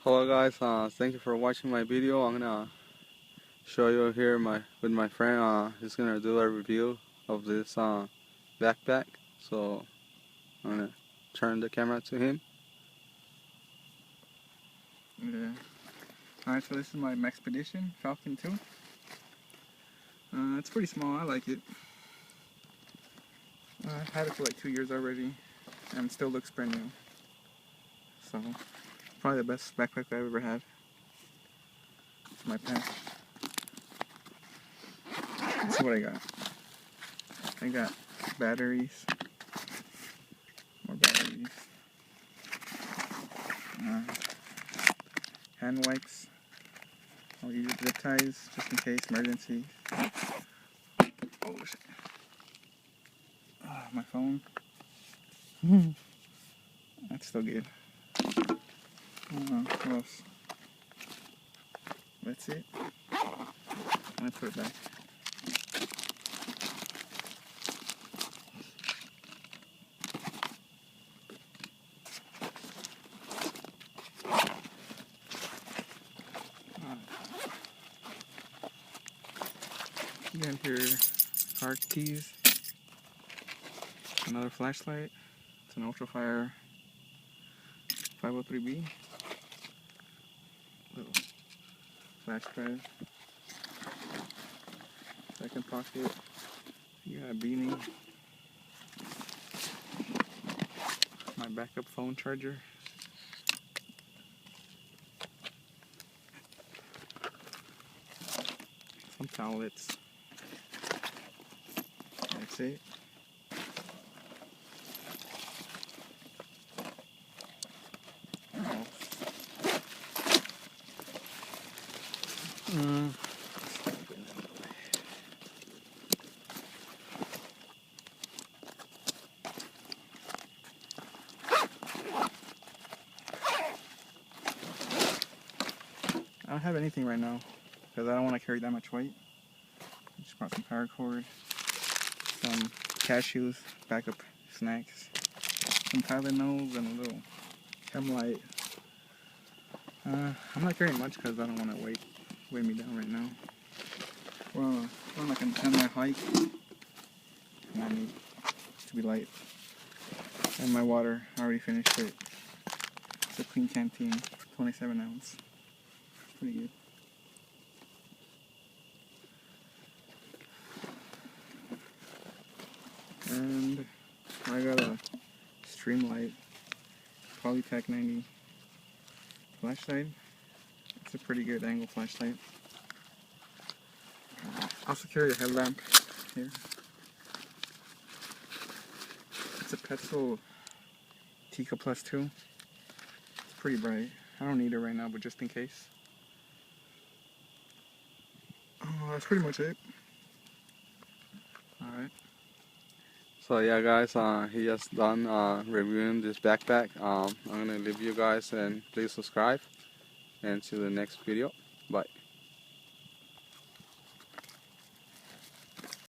Hello guys, thank you for watching my video. I'm gonna show you here with my friend. He's gonna do a review of this backpack. So I'm gonna turn the camera to him. Yeah. Alright, so this is my Maxpedition Falcon 2. It's pretty small, I like it. I've had it for like 2 years already and it still looks brand new. So, probably the best backpack I've ever had. It's my pack. Let's see what I got. I got batteries. More batteries. Hand wipes. I'll use zip ties just in case emergency. Oh shit. My phone. That's still good. What else? That's it. I'm gonna put it back. You got your car keys. Another flashlight. It's an Ultrafire 503B. Little flash drive. Second pocket. You got a beanie. My backup phone charger. Some towelettes. That's it. I don't have anything right now because I don't want to carry that much weight. Just brought some paracord, some cashews, backup snacks, some Tylenols, and a little chem light. I'm not carrying much because I don't want to weigh me down right now. Well, I'm like on my hike, and I need to be light. And my water, I already finished it. It's a clean canteen, 27 ounce. Pretty good. And I got a Streamlight Polytech 90 flashlight. It's a pretty good angle flashlight. I also carry a headlamp here. It's a Petzl Tika Plus 2. It's pretty bright. I don't need it right now, but just in case. Oh, that's pretty much it. Alright. So yeah guys, he just done reviewing this backpack. I'm gonna leave you guys and please subscribe and see you in the next video. Bye.